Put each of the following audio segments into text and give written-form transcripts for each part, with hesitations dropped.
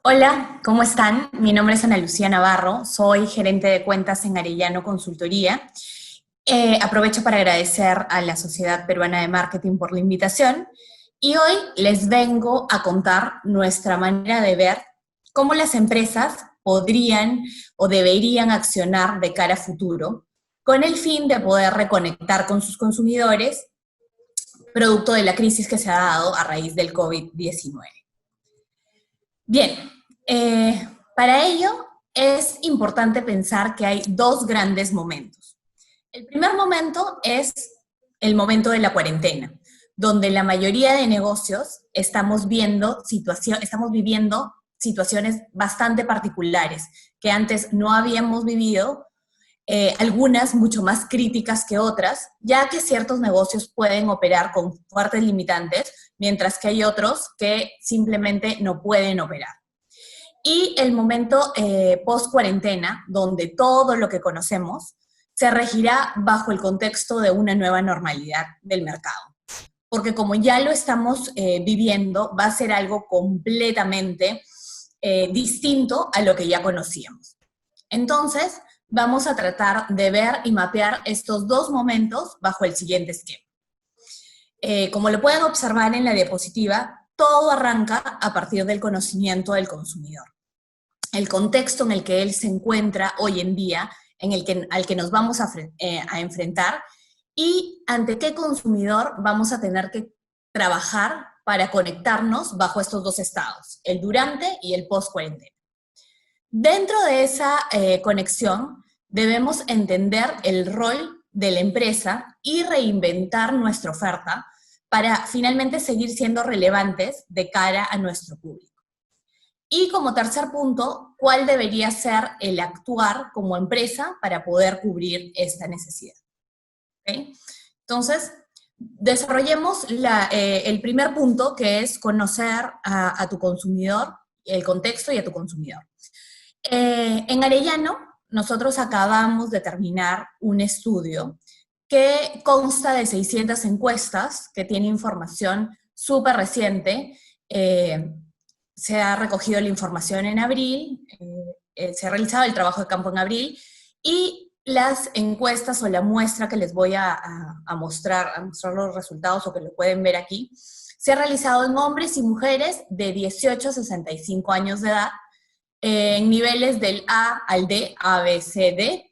Hola, ¿cómo están? Mi nombre es Ana Lucía Navarro, soy gerente de cuentas en Arellano Consultoría. Aprovecho para agradecer a la Sociedad Peruana de Marketing por la invitación y hoy les vengo a contar nuestra manera de ver cómo las empresas podrían o deberían accionar de cara a futuro con el fin de poder reconectar con sus consumidores producto de la crisis que se ha dado a raíz del COVID-19. Bien, para ello es importante pensar que hay dos grandes momentos. El primer momento es el momento de la cuarentena, donde la mayoría de negocios estamos viviendo situaciones bastante particulares que antes no habíamos vivido, algunas mucho más críticas que otras, ya que ciertos negocios pueden operar con fuertes limitantes, mientras que hay otros que simplemente no pueden operar. Y el momento post-cuarentena, donde todo lo que conocemos se regirá bajo el contexto de una nueva normalidad del mercado. Porque como ya lo estamos viviendo, va a ser algo completamente distinto a lo que ya conocíamos. Entonces, vamos a tratar de ver y mapear estos dos momentos bajo el siguiente esquema. Como lo pueden observar en la diapositiva, todo arranca a partir del conocimiento del consumidor. El contexto en el que él se encuentra hoy en día, al que nos vamos a enfrentar, y ante qué consumidor vamos a tener que trabajar para conectarnos bajo estos dos estados, el durante y el post-cuarentena. Dentro de esa conexión, debemos entender el rol de la empresa y reinventar nuestra oferta para finalmente seguir siendo relevantes de cara a nuestro público. Y como tercer punto, ¿cuál debería ser el actuar como empresa para poder cubrir esta necesidad? ¿Okay? Entonces, desarrollemos el primer punto, que es conocer a tu consumidor, el contexto y a tu consumidor. En Arellano, nosotros acabamos de terminar un estudio que consta de 600 encuestas, que tiene información súper reciente. Se ha recogido la información en abril, se ha realizado el trabajo de campo en abril, y las encuestas o la muestra que les voy a mostrar los resultados o que lo pueden ver aquí, se ha realizado en hombres y mujeres de 18 a 65 años de edad, en niveles del A al D, A, B, C, D.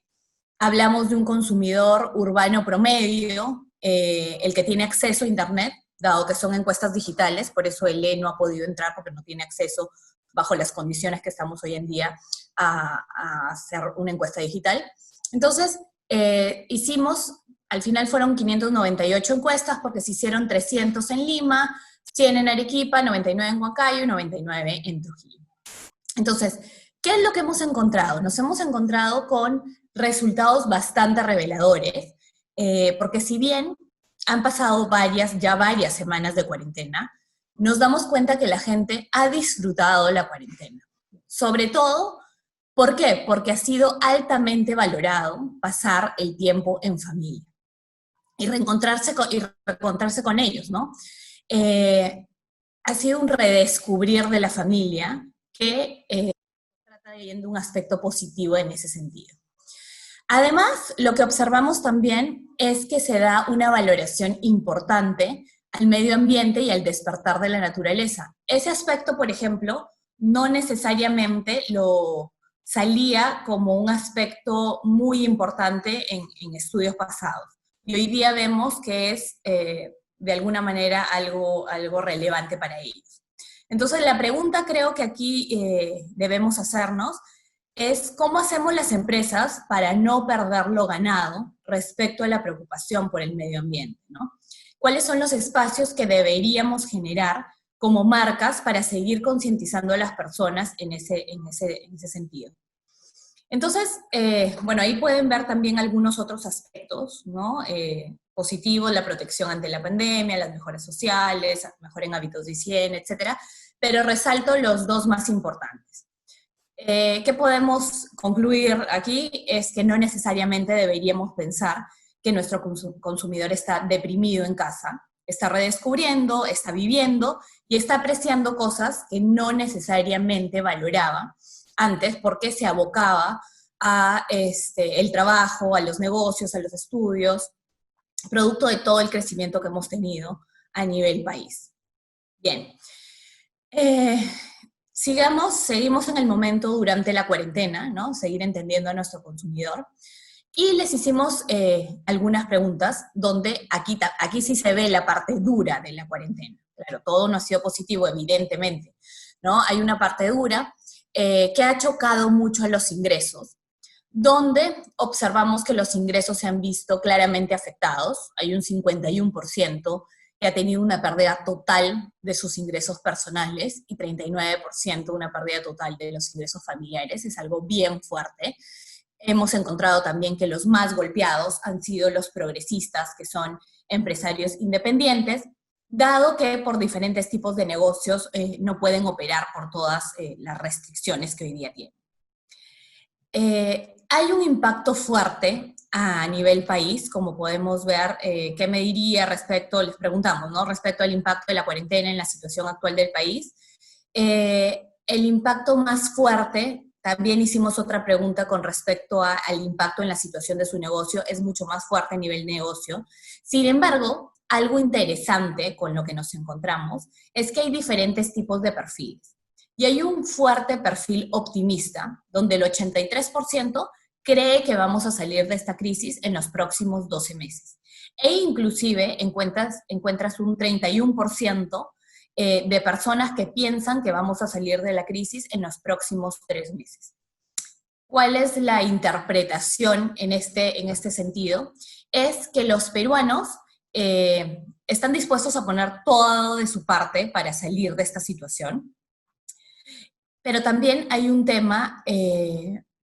Hablamos de un consumidor urbano promedio, el que tiene acceso a Internet, dado que son encuestas digitales, por eso el E no ha podido entrar porque no tiene acceso bajo las condiciones que estamos hoy en día a hacer una encuesta digital. Entonces, al final fueron 598 encuestas porque se hicieron 300 en Lima, 100 en Arequipa, 99 en Huancayo y 99 en Trujillo. Entonces, ¿qué es lo que hemos encontrado? Nos hemos encontrado con resultados bastante reveladores, porque si bien han pasado varias semanas de cuarentena, nos damos cuenta que la gente ha disfrutado la cuarentena. Sobre todo, ¿por qué? Porque ha sido altamente valorado pasar el tiempo en familia y reencontrarse con ellos, ¿no? Ha sido un redescubrir de la familia que trata de viendo un aspecto positivo en ese sentido. Además, lo que observamos también es que se da una valoración importante al medio ambiente y al despertar de la naturaleza. Ese aspecto, por ejemplo, no necesariamente lo salía como un aspecto muy importante en estudios pasados. Y hoy día vemos que es, de alguna manera, algo relevante para ellos. Entonces, la pregunta creo que aquí debemos hacernos es cómo hacemos las empresas para no perder lo ganado respecto a la preocupación por el medio ambiente, ¿no? ¿Cuáles son los espacios que deberíamos generar como marcas para seguir concientizando a las personas en ese sentido? Entonces, bueno, ahí pueden ver también algunos otros aspectos, ¿no? Positivos, la protección ante la pandemia, las mejoras sociales, mejora en hábitos de higiene, etcétera, pero resalto los dos más importantes. ¿Qué podemos concluir aquí? Es que no necesariamente deberíamos pensar que nuestro consumidor está deprimido en casa, está redescubriendo, está viviendo y está apreciando cosas que no necesariamente valoraba antes porque se abocaba a el trabajo, a los negocios, a los estudios, producto de todo el crecimiento que hemos tenido a nivel país. Bien. Seguimos en el momento durante la cuarentena, ¿no? Seguir entendiendo a nuestro consumidor. Y les hicimos algunas preguntas donde aquí sí se ve la parte dura de la cuarentena. Claro, todo no ha sido positivo, evidentemente, ¿no? Hay una parte dura que ha chocado mucho a los ingresos, donde observamos que los ingresos se han visto claramente afectados. Hay un 51% que ha tenido una pérdida total de sus ingresos personales y 39% una pérdida total de los ingresos familiares. Es algo bien fuerte. Hemos encontrado también que los más golpeados han sido los progresistas, que son empresarios independientes, dado que por diferentes tipos de negocios no pueden operar por todas las restricciones que hoy día tienen. Hay un impacto fuerte a nivel país, como podemos ver. ¿Qué me diría respecto, les preguntamos, ¿no? Respecto al impacto de la cuarentena en la situación actual del país? El impacto más fuerte, también hicimos otra pregunta con respecto al impacto en la situación de su negocio, es mucho más fuerte a nivel negocio. Sin embargo, algo interesante con lo que nos encontramos es que hay diferentes tipos de perfiles. Y hay un fuerte perfil optimista, donde el 83% cree que vamos a salir de esta crisis en los próximos 12 meses. E inclusive encuentras un 31% de personas que piensan que vamos a salir de la crisis en los próximos 3 meses. ¿Cuál es la interpretación en este sentido? Es que los peruanos están dispuestos a poner todo de su parte para salir de esta situación, pero también hay un tema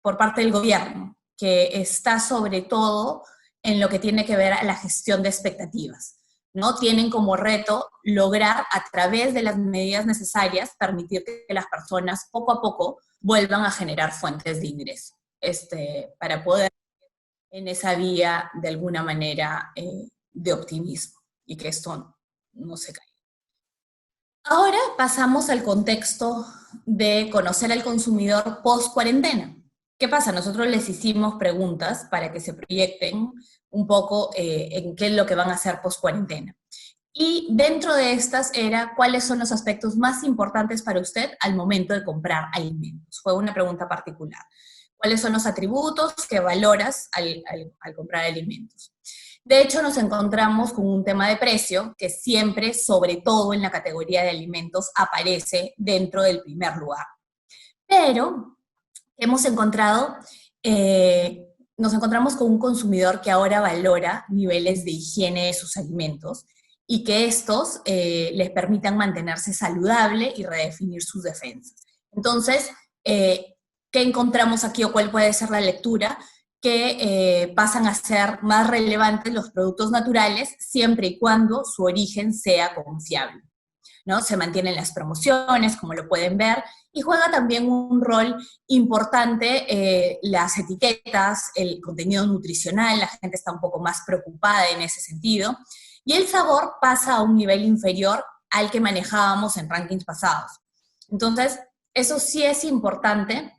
por parte del gobierno, que está sobre todo en lo que tiene que ver a la gestión de expectativas, ¿no? Tienen como reto lograr a través de las medidas necesarias permitir que las personas poco a poco vuelvan a generar fuentes de ingreso, para poder en esa vía de alguna manera de optimismo y que esto no se caiga. Ahora pasamos al contexto de conocer al consumidor post-cuarentena. ¿Qué pasa? Nosotros les hicimos preguntas para que se proyecten un poco en qué es lo que van a hacer post-cuarentena. Y dentro de estas era, ¿cuáles son los aspectos más importantes para usted al momento de comprar alimentos? Fue una pregunta particular. ¿Cuáles son los atributos que valoras al comprar alimentos? De hecho, nos encontramos con un tema de precio que siempre, sobre todo en la categoría de alimentos, aparece dentro del primer lugar. Pero hemos encontrado, nos encontramos con un consumidor que ahora valora niveles de higiene de sus alimentos y que estos les permitan mantenerse saludable y redefinir sus defensas. Entonces, ¿qué encontramos aquí o cuál puede ser la lectura? Que pasan a ser más relevantes los productos naturales siempre y cuando su origen sea confiable, ¿no? Se mantienen las promociones, como lo pueden ver, y juega también un rol importante las etiquetas, el contenido nutricional. La gente está un poco más preocupada en ese sentido, y el sabor pasa a un nivel inferior al que manejábamos en rankings pasados. Entonces, eso sí es importante,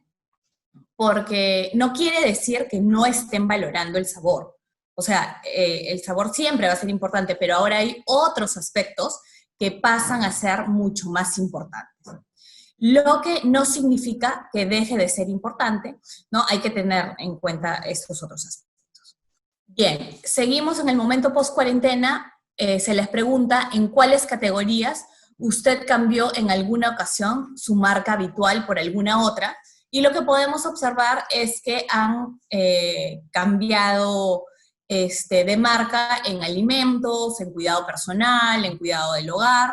porque no quiere decir que no estén valorando el sabor. O sea, el sabor siempre va a ser importante, pero ahora hay otros aspectos que pasan a ser mucho más importantes. Lo que no significa que deje de ser importante, ¿no? Hay que tener en cuenta estos otros aspectos. Bien, seguimos en el momento post-cuarentena. Se les pregunta en cuáles categorías usted cambió en alguna ocasión su marca habitual por alguna otra. Y lo que podemos observar es que han cambiado de marca en alimentos, en cuidado personal, en cuidado del hogar,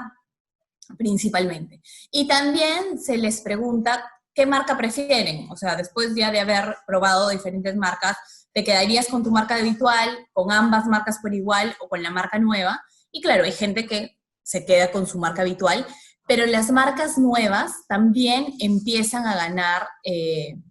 principalmente. Y también se les pregunta qué marca prefieren. O sea, después ya de haber probado diferentes marcas, ¿te quedarías con tu marca habitual, con ambas marcas por igual o con la marca nueva? Y claro, hay gente que se queda con su marca habitual, pero las marcas nuevas también empiezan a ganar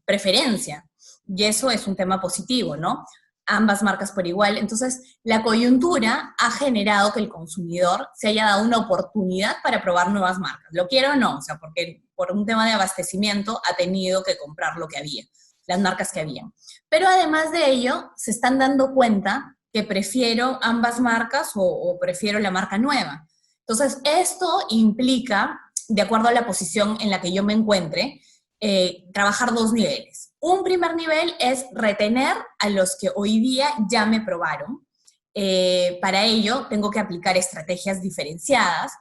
preferencia, y eso es un tema positivo, ¿no? ambas marcas por igual. Entonces, la coyuntura ha generado que el consumidor se haya dado una oportunidad para probar nuevas marcas. Lo quiero o no, o sea, porque por un tema de abastecimiento ha tenido que comprar lo que había, las marcas que habían. Pero además de ello, se están dando cuenta que prefiero ambas marcas o prefiero la marca nueva. Entonces, esto implica, de acuerdo a la posición en la que yo me encuentre, trabajar dos niveles. Un primer nivel es retener a los que hoy día ya me probaron. Para ello, tengo que aplicar estrategias diferenciadas,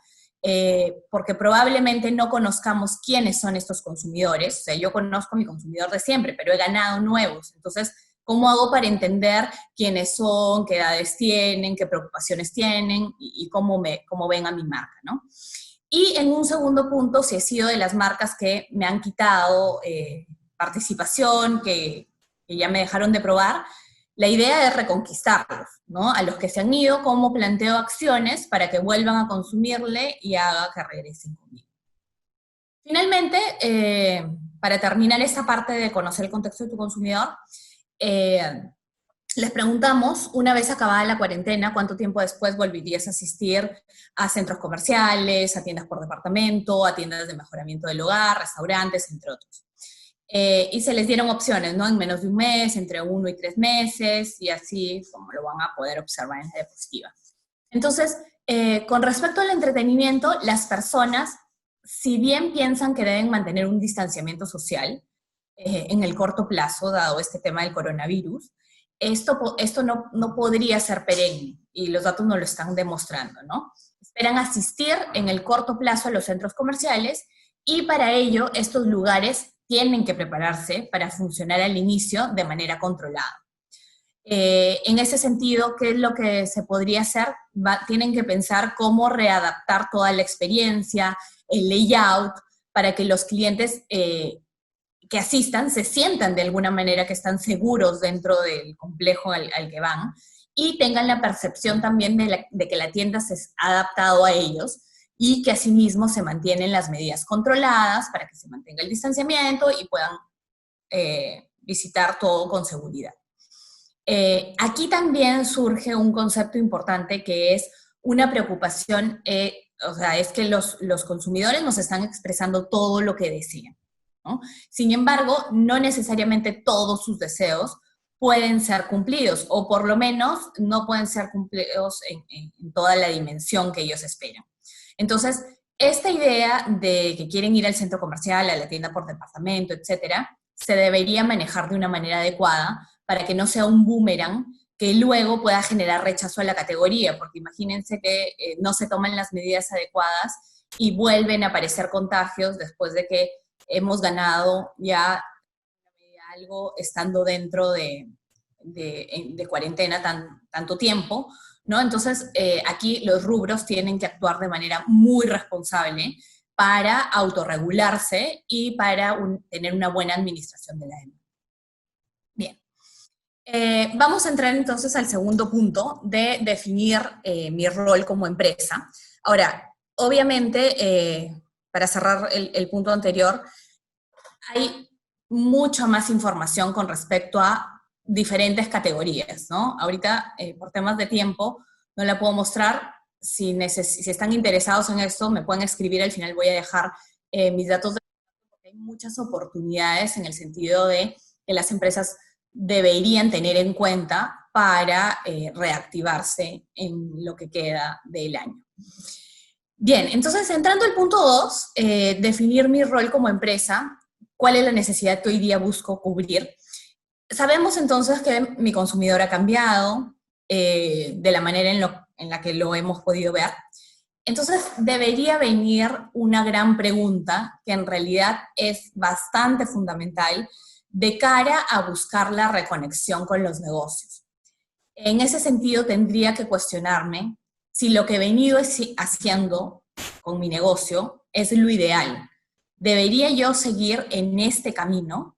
porque probablemente no conozcamos quiénes son estos consumidores. O sea, yo conozco a mi consumidor de siempre, pero he ganado nuevos. Entonces, ¿cómo hago para entender quiénes son, qué edades tienen, qué preocupaciones tienen y cómo ven a mi marca, ¿no? Y en un segundo punto, si he sido de las marcas que me han quitado participación, que ya me dejaron de probar, la idea es reconquistarlos, ¿no? A los que se han ido, cómo planteo acciones para que vuelvan a consumirle y haga que regresen conmigo. Finalmente, para terminar esta parte de conocer el contexto de tu consumidor, les preguntamos, una vez acabada la cuarentena, ¿cuánto tiempo después volverías a asistir a centros comerciales, a tiendas por departamento, a tiendas de mejoramiento del hogar, restaurantes, entre otros? Y se les dieron opciones, ¿no? En menos de un mes, entre 1 y 3 meses, y así como lo van a poder observar en la diapositiva. Entonces, con respecto al entretenimiento, las personas, si bien piensan que deben mantener un distanciamiento social en el corto plazo, dado este tema del coronavirus, esto no podría ser perenne, y los datos nos lo están demostrando, ¿no? Esperan asistir en el corto plazo a los centros comerciales, y para ello estos lugares tienen que prepararse para funcionar al inicio de manera controlada. En ese sentido, ¿qué es lo que se podría hacer? Tienen que pensar cómo readaptar toda la experiencia, el layout, para que los clientes que asistan se sientan de alguna manera que están seguros dentro del complejo al que van y tengan la percepción también de que la tienda se ha adaptado a ellos y que asimismo se mantienen las medidas controladas para que se mantenga el distanciamiento y puedan visitar todo con seguridad. Aquí también surge un concepto importante que es una preocupación, o sea, es que los consumidores nos están expresando todo lo que desean, ¿no? Sin embargo, no necesariamente todos sus deseos pueden ser cumplidos, o por lo menos no pueden ser cumplidos en toda la dimensión que ellos esperan. Entonces, esta idea de que quieren ir al centro comercial, a la tienda por departamento, etcétera, se debería manejar de una manera adecuada para que no sea un boomerang que luego pueda generar rechazo a la categoría, porque imagínense que no se toman las medidas adecuadas y vuelven a aparecer contagios después de que hemos ganado ya algo estando dentro de cuarentena tanto tiempo, ¿no? Entonces, aquí los rubros tienen que actuar de manera muy responsable para autorregularse y para tener una buena administración de la demanda. Bien. Vamos a entrar entonces al segundo punto de definir mi rol como empresa. Ahora, obviamente, para cerrar el punto anterior, hay mucha más información con respecto a diferentes categorías, ¿no? Ahorita, por temas de tiempo, no la puedo mostrar. Si están interesados en esto, me pueden escribir, al final voy a dejar mis datos, porque hay muchas oportunidades en el sentido de que las empresas deberían tener en cuenta para reactivarse en lo que queda del año. Bien, entonces entrando al punto 2, definir mi rol como empresa, cuál es la necesidad que hoy día busco cubrir. Sabemos entonces que mi consumidor ha cambiado de la manera en la que lo hemos podido ver. Entonces debería venir una gran pregunta que en realidad es bastante fundamental de cara a buscar la reconexión con los negocios. En ese sentido, tendría que cuestionarme si lo que he venido haciendo con mi negocio es lo ideal. ¿Debería yo seguir en este camino?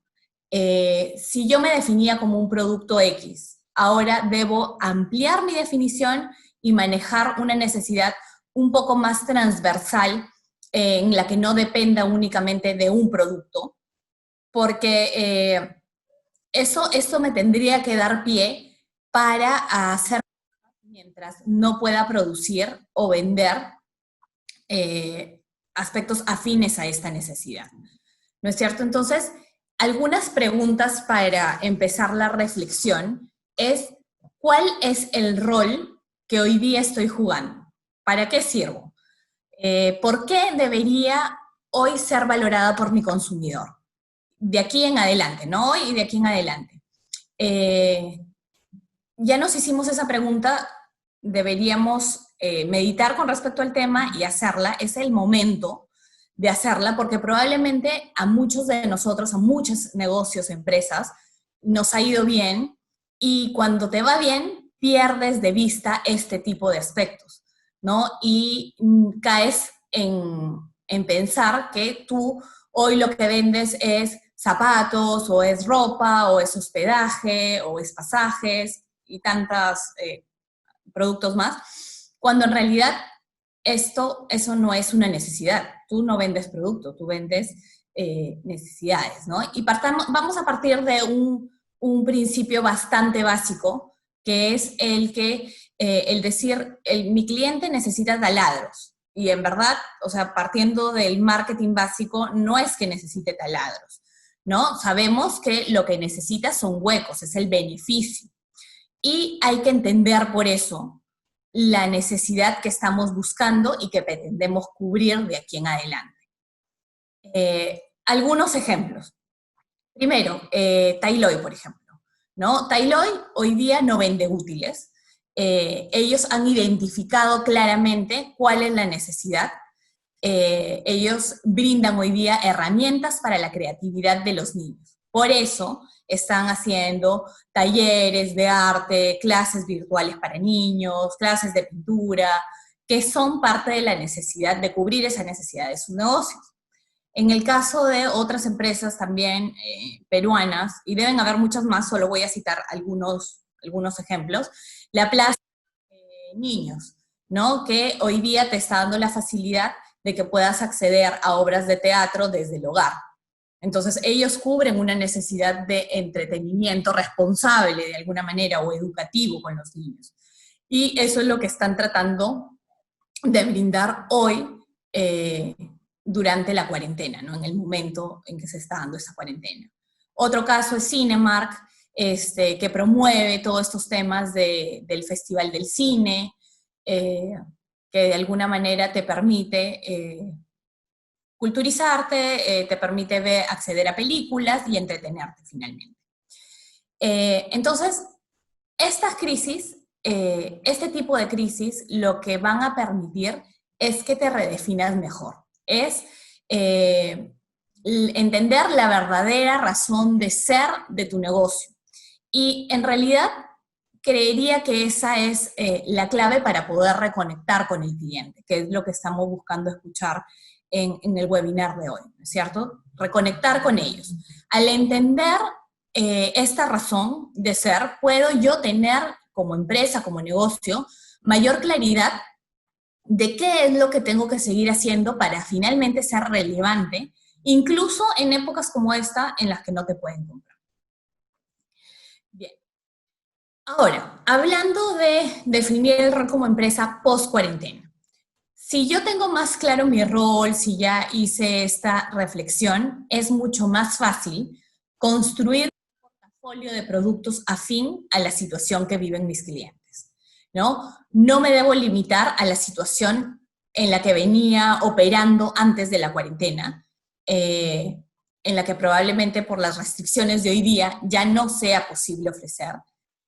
Si yo me definía como un producto X, ahora debo ampliar mi definición y manejar una necesidad un poco más transversal en la que no dependa únicamente de un producto, porque esto me tendría que dar pie para hacer mientras no pueda producir o vender aspectos afines a esta necesidad. ¿No es cierto? Entonces, algunas preguntas para empezar la reflexión es, ¿cuál es el rol que hoy día estoy jugando? ¿Para qué sirvo? ¿Por qué debería hoy ser valorada por mi consumidor? De aquí en adelante, ¿no? Hoy y de aquí en adelante. Ya nos hicimos esa pregunta, deberíamos meditar con respecto al tema y hacerla. Es el momento de hacerla porque probablemente a muchos de nosotros, a muchos negocios, empresas, nos ha ido bien y cuando te va bien pierdes de vista este tipo de aspectos, ¿no? Y caes en pensar que tú hoy lo que vendes es zapatos, o es ropa, o es hospedaje, o es pasajes, y tantos productos más, cuando en realidad eso no es una necesidad. Tú no vendes producto, tú vendes necesidades, ¿no? Y vamos a partir de un principio bastante básico, que es el decir, mi cliente necesita taladros. Y en verdad, o sea, partiendo del marketing básico, no es que necesite taladros, ¿no? Sabemos que lo que necesita son huecos, es el beneficio. Y hay que entender por eso la necesidad que estamos buscando y que pretendemos cubrir de aquí en adelante. Algunos ejemplos. Primero, Tailoy, por ejemplo, ¿no? Tailoy hoy día no vende útiles. Ellos han identificado claramente cuál es la necesidad. Ellos brindan hoy día herramientas para la creatividad de los niños. Por eso están haciendo talleres de arte, clases virtuales para niños, clases de pintura, que son parte de la necesidad de cubrir esa necesidad de sus negocios. En el caso de otras empresas también peruanas, y deben haber muchas más, solo voy a citar algunos ejemplos, la Plaza de Niños, ¿no? Que hoy día te está dando la facilidad de que puedas acceder a obras de teatro desde el hogar. Entonces, ellos cubren una necesidad de entretenimiento responsable de alguna manera o educativo con los niños. Y eso es lo que están tratando de brindar hoy durante la cuarentena, ¿no? En el momento en que se está dando esa cuarentena. Otro caso es Cinemark, que promueve todos estos temas del Festival del Cine, que de alguna manera te permite culturizarte, te permite acceder a películas y entretenerte finalmente. Entonces, estas crisis, este tipo de crisis, lo que van a permitir es que te redefinas mejor. Es entender la verdadera razón de ser de tu negocio. Y en realidad, creería que esa es la clave para poder reconectar con el cliente, que es lo que estamos buscando escuchar en el webinar de hoy, ¿no es cierto? Reconectar con ellos. Al entender esta razón de ser, puedo yo tener como empresa, como negocio, mayor claridad de qué es lo que tengo que seguir haciendo para finalmente ser relevante, incluso en épocas como esta en las que no te pueden comprar. Bien. Ahora, hablando de definir el rol como empresa post-cuarentena. Si yo tengo más claro mi rol, si ya hice esta reflexión, es mucho más fácil construir un portafolio de productos afín a la situación que viven mis clientes, ¿no? No me debo limitar a la situación en la que venía operando antes de la cuarentena, en la que probablemente por las restricciones de hoy día ya no sea posible ofrecer,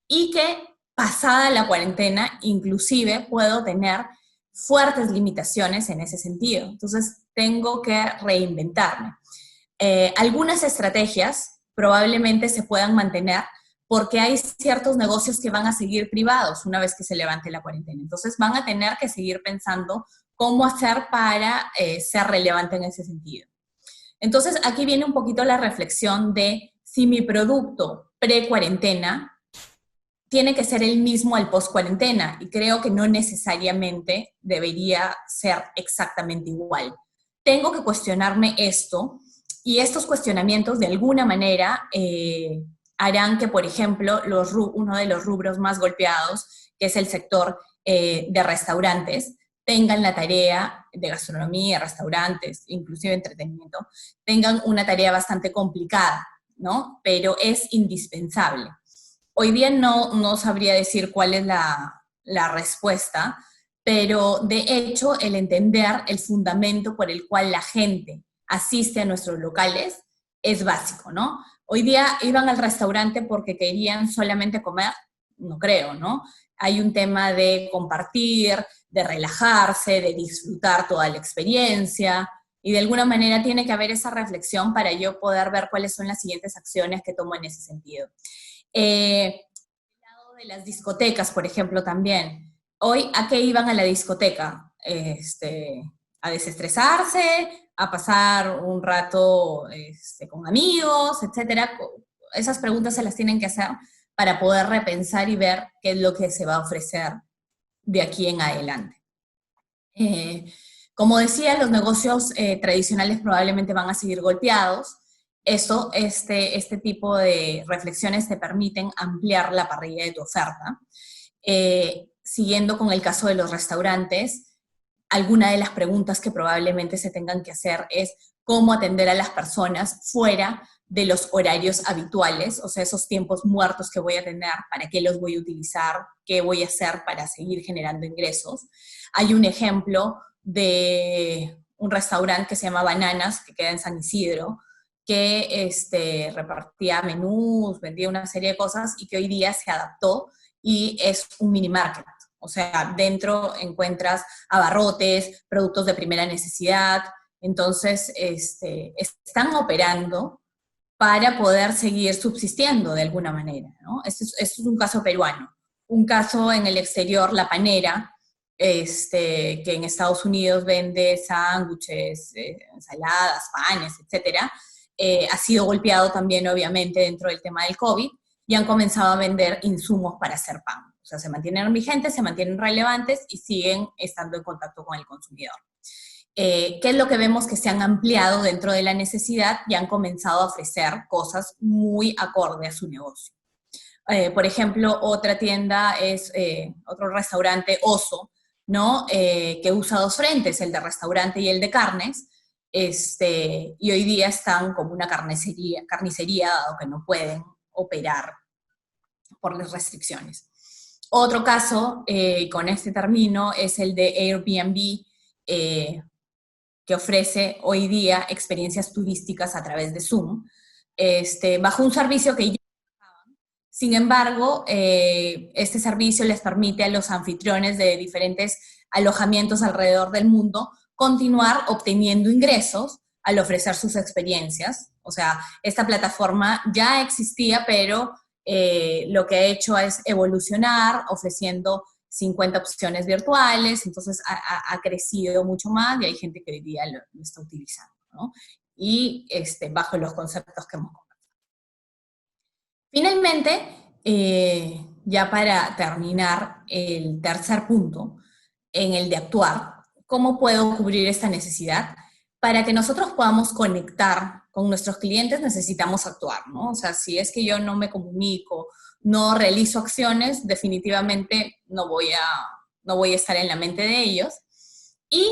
y que pasada la cuarentena inclusive puedo tener fuertes limitaciones en ese sentido. Entonces, tengo que reinventarme. Algunas estrategias probablemente se puedan mantener porque hay ciertos negocios que van a seguir privados una vez que se levante la cuarentena. Entonces, van a tener que seguir pensando cómo hacer para ser relevante en ese sentido. Entonces, aquí viene un poquito la reflexión de si mi producto pre-cuarentena tiene que ser el mismo al post-cuarentena, y creo que no necesariamente debería ser exactamente igual. Tengo que cuestionarme esto, y estos cuestionamientos de alguna manera harán que, por ejemplo, uno de los rubros más golpeados, que es el sector de restaurantes, tengan la tarea de gastronomía, restaurantes, inclusive entretenimiento, tengan una tarea bastante complicada, ¿no? Pero es indispensable. Hoy día no sabría decir cuál es la respuesta, pero de hecho el entender el fundamento por el cual la gente asiste a nuestros locales es básico, ¿no? Hoy día iban al restaurante porque querían solamente comer, no creo, ¿no? Hay un tema de compartir, de relajarse, de disfrutar toda la experiencia, y de alguna manera tiene que haber esa reflexión para yo poder ver cuáles son las siguientes acciones que tomo en ese sentido. El lado de las discotecas, por ejemplo, también. Hoy, ¿a qué iban a la discoteca? A desestresarse, a pasar un rato con amigos, etcétera. Esas preguntas se las tienen que hacer para poder repensar y ver qué es lo que se va a ofrecer de aquí en adelante. Como decía, los negocios tradicionales probablemente van a seguir golpeados. Este tipo de reflexiones te permiten ampliar la parrilla de tu oferta. Siguiendo con el caso de los restaurantes, alguna de las preguntas que probablemente se tengan que hacer es cómo atender a las personas fuera de los horarios habituales, o sea, esos tiempos muertos que voy a tener, para qué los voy a utilizar, qué voy a hacer para seguir generando ingresos. Hay un ejemplo de un restaurante que se llama Bananas, que queda en San Isidro, que repartía menús, vendía una serie de cosas y que hoy día se adaptó y es un mini market. O sea, dentro encuentras abarrotes, productos de primera necesidad. Entonces, están operando para poder seguir subsistiendo de alguna manera, ¿no? Esto es un caso peruano. Un caso en el exterior, La Panera, que en Estados Unidos vende sándwiches, ensaladas, panes, etcétera, ha sido golpeado también, obviamente, dentro del tema del COVID, y han comenzado a vender insumos para hacer pan. O sea, se mantienen vigentes, se mantienen relevantes y siguen estando en contacto con el consumidor. ¿Qué es lo que vemos? Que se han ampliado dentro de la necesidad y han comenzado a ofrecer cosas muy acorde a su negocio. Por ejemplo, otra tienda es otro restaurante, Oso, ¿no? Que usa dos frentes, el de restaurante y el de carnes, y hoy día están como una carnicería, dado que no pueden operar por las restricciones. Otro caso, con este término, es el de Airbnb, que ofrece hoy día experiencias turísticas a través de Zoom, bajo un servicio que ya usaban. Sin embargo, este servicio les permite a los anfitriones de diferentes alojamientos alrededor del mundo continuar obteniendo ingresos al ofrecer sus experiencias. O sea, esta plataforma ya existía, pero lo que ha hecho es evolucionar, ofreciendo 50 opciones virtuales, entonces ha crecido mucho más y hay gente que hoy día lo está utilizando, ¿no? Y bajo los conceptos que hemos conversado. Finalmente, ya para terminar el tercer punto, en el de actuar, ¿cómo puedo cubrir esta necesidad? Para que nosotros podamos conectar con nuestros clientes necesitamos actuar, ¿no? O sea, si es que yo no me comunico, no realizo acciones, definitivamente no voy a estar en la mente de ellos. Y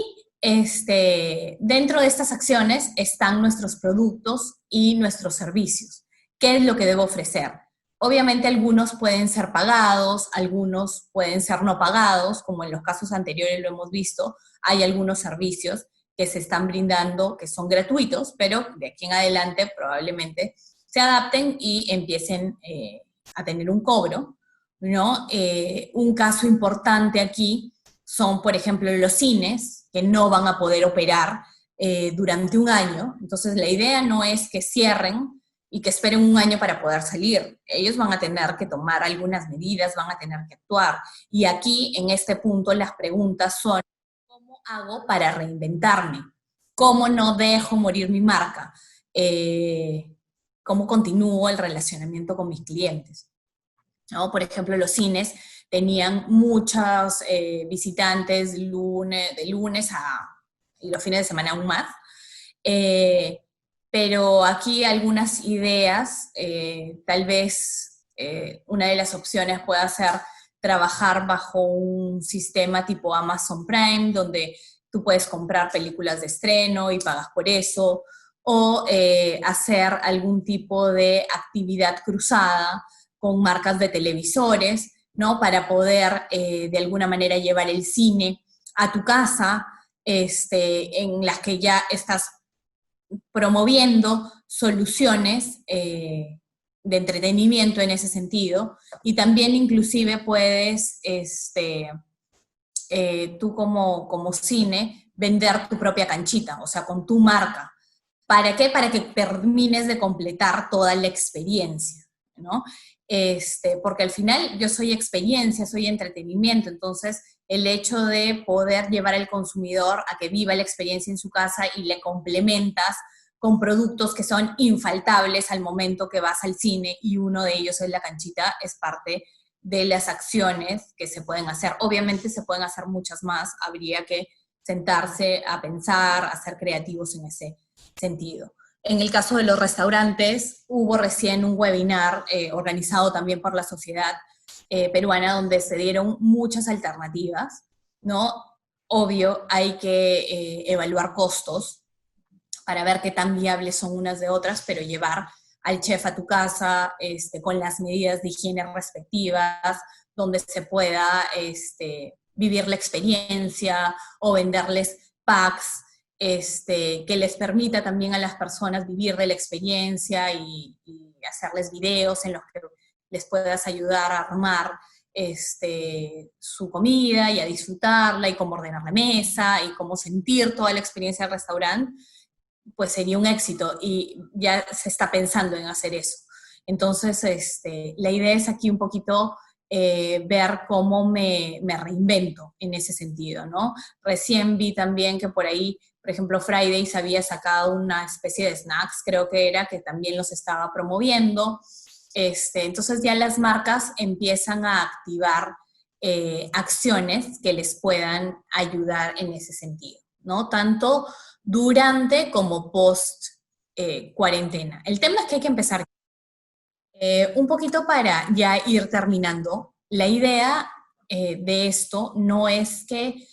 dentro de estas acciones están nuestros productos y nuestros servicios. ¿Qué es lo que debo ofrecer? Obviamente algunos pueden ser pagados, algunos pueden ser no pagados, como en los casos anteriores lo hemos visto. Hay algunos servicios que se están brindando que son gratuitos, pero de aquí en adelante probablemente se adapten y empiecen a tener un cobro, ¿no? Un caso importante aquí son, por ejemplo, los cines, que no van a poder operar durante un año. Entonces, la idea no es que cierren y que esperen un año para poder salir. Ellos van a tener que tomar algunas medidas, van a tener que actuar. Y aquí, en este punto, las preguntas son: ¿cómo hago para reinventarme? ¿Cómo no dejo morir mi marca? ¿Cómo continúo el relacionamiento con mis clientes? ¿No? Por ejemplo, los cines tenían muchos visitantes de lunes y los fines de semana aún más. pero aquí algunas ideas, tal vez una de las opciones pueda ser trabajar bajo un sistema tipo Amazon Prime, donde tú puedes comprar películas de estreno y pagas por eso, o hacer algún tipo de actividad cruzada con marcas de televisores, ¿no? Para poder de alguna manera llevar el cine a tu casa, en las que ya estás promoviendo soluciones de entretenimiento en ese sentido, y también inclusive puedes, tú como cine, vender tu propia canchita, o sea, con tu marca. ¿Para qué? Para que termines de completar toda la experiencia, ¿no? Porque al final yo soy experiencia, soy entretenimiento, entonces el hecho de poder llevar al consumidor a que viva la experiencia en su casa y le complementas con productos que son infaltables al momento que vas al cine, y uno de ellos es la canchita, es parte de las acciones que se pueden hacer. Obviamente se pueden hacer muchas más, habría que sentarse a pensar, a ser creativos en ese sentido. En el caso de los restaurantes, hubo recién un webinar organizado también por la sociedad peruana, donde se dieron muchas alternativas, ¿no? Obvio, hay que evaluar costos para ver qué tan viables son unas de otras, pero llevar al chef a tu casa con las medidas de higiene respectivas, donde se pueda vivir la experiencia, o venderles packs que les permita también a las personas vivir de la experiencia, y hacerles videos en los que les puedas ayudar a armar su comida y a disfrutarla, y cómo ordenar la mesa, y cómo sentir toda la experiencia del restaurante, pues sería un éxito, y ya se está pensando en hacer eso. Entonces, la idea es aquí un poquito ver cómo me reinvento en ese sentido, ¿no? Recién vi también que por ahí, por ejemplo, Fridays había sacado una especie de snacks, creo que era, que también los estaba promoviendo. Entonces ya las marcas empiezan a activar acciones que les puedan ayudar en ese sentido, ¿no? Tanto durante como post cuarentena. El tema es que hay que empezar. Un poquito para ya ir terminando, la idea de esto no es que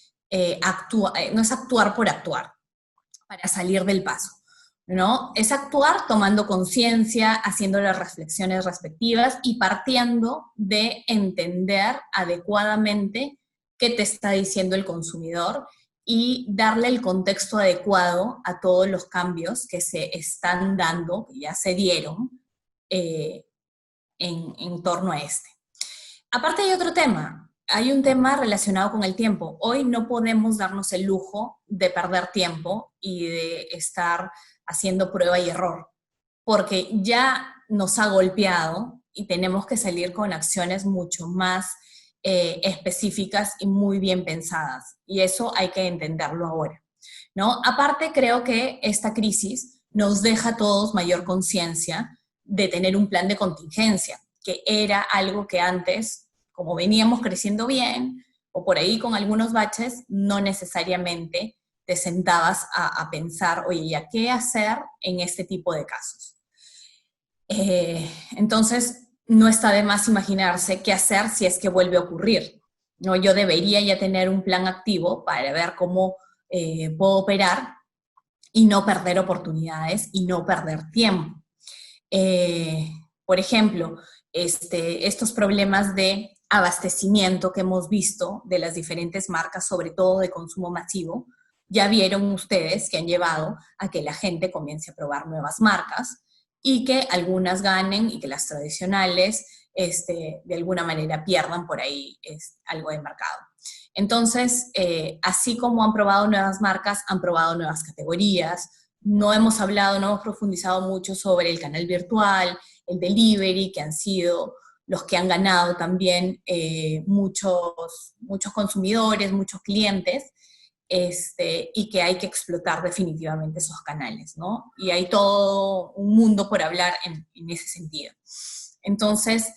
no es actuar por actuar, para salir del paso, ¿no? Es actuar tomando conciencia, haciendo las reflexiones respectivas y partiendo de entender adecuadamente qué te está diciendo el consumidor, y darle el contexto adecuado a todos los cambios que se están dando, que ya se dieron, eh, en torno a este. Aparte hay otro tema, hay un tema relacionado con el tiempo. Hoy no podemos darnos el lujo de perder tiempo y de estar haciendo prueba y error, porque ya nos ha golpeado y tenemos que salir con acciones mucho más específicas y muy bien pensadas. Y eso hay que entenderlo ahora, ¿no? Aparte, creo que esta crisis nos deja a todos mayor conciencia de tener un plan de contingencia, que era algo que antes, como veníamos creciendo bien, o por ahí con algunos baches, no necesariamente te sentabas a pensar, oye, ¿ya qué hacer en este tipo de casos? Entonces, no está de más imaginarse qué hacer si es que vuelve a ocurrir, ¿no? Yo debería ya tener un plan activo para ver cómo puedo operar y no perder oportunidades y no perder tiempo. Por ejemplo, estos problemas de abastecimiento que hemos visto de las diferentes marcas, sobre todo de consumo masivo, ya vieron ustedes que han llevado a que la gente comience a probar nuevas marcas, y que algunas ganen y que las tradicionales de alguna manera pierdan por ahí algo de mercado. Entonces, así como han probado nuevas marcas, han probado nuevas categorías. No hemos hablado, no hemos profundizado mucho sobre el canal virtual, el delivery, que han sido los que han ganado también muchos consumidores, muchos clientes, y que hay que explotar definitivamente esos canales, ¿no? Y hay todo un mundo por hablar en ese sentido. Entonces,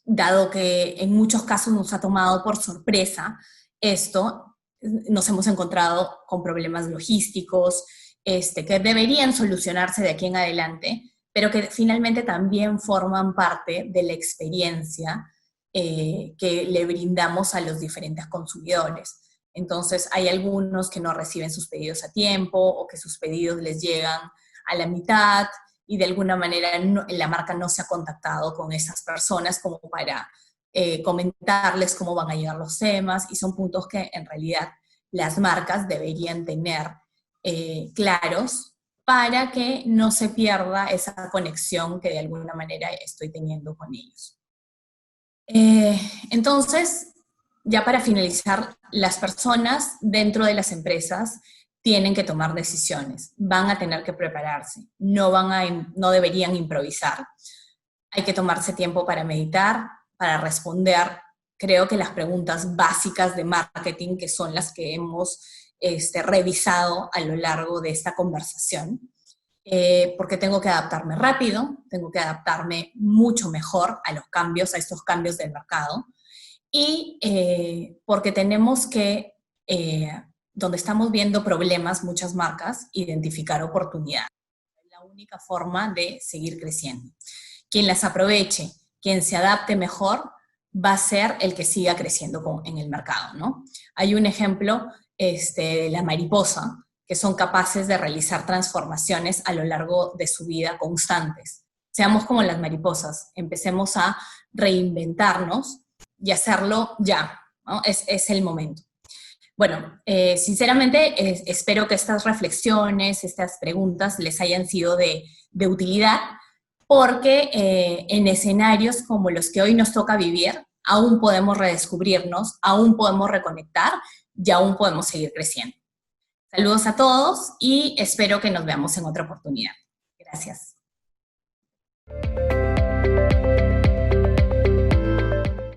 dado que en muchos casos nos ha tomado por sorpresa esto, nos hemos encontrado con problemas logísticos, que deberían solucionarse de aquí en adelante, pero que finalmente también forman parte de la experiencia que le brindamos a los diferentes consumidores. Entonces, hay algunos que no reciben sus pedidos a tiempo o que sus pedidos les llegan a la mitad y de alguna manera la marca no se ha contactado con esas personas como para comentarles cómo van a llegar los temas, y son puntos que en realidad las marcas deberían tener claros para que no se pierda esa conexión que de alguna manera estoy teniendo con ellos. Entonces, ya para finalizar, las personas dentro de las empresas tienen que tomar decisiones, van a tener que prepararse, no deberían improvisar. Hay que tomarse tiempo para meditar, para responder, creo que las preguntas básicas de marketing, que son las que hemos revisado a lo largo de esta conversación, porque tengo que adaptarme rápido, tengo que adaptarme mucho mejor a los cambios, a estos cambios del mercado, y porque tenemos que, donde estamos viendo problemas, muchas marcas, identificar oportunidades. Es la única forma de seguir creciendo. Quien las aproveche, quien se adapte mejor, va a ser el que siga creciendo en el mercado, ¿no? Hay un ejemplo de la mariposa, que son capaces de realizar transformaciones a lo largo de su vida constantes. Seamos como las mariposas, empecemos a reinventarnos y hacerlo ya, ¿no? Es el momento. Bueno, sinceramente espero que estas reflexiones, estas preguntas les hayan sido de utilidad, porque en escenarios como los que hoy nos toca vivir, aún podemos redescubrirnos, aún podemos reconectar y aún podemos seguir creciendo. Saludos a todos y espero que nos veamos en otra oportunidad. Gracias.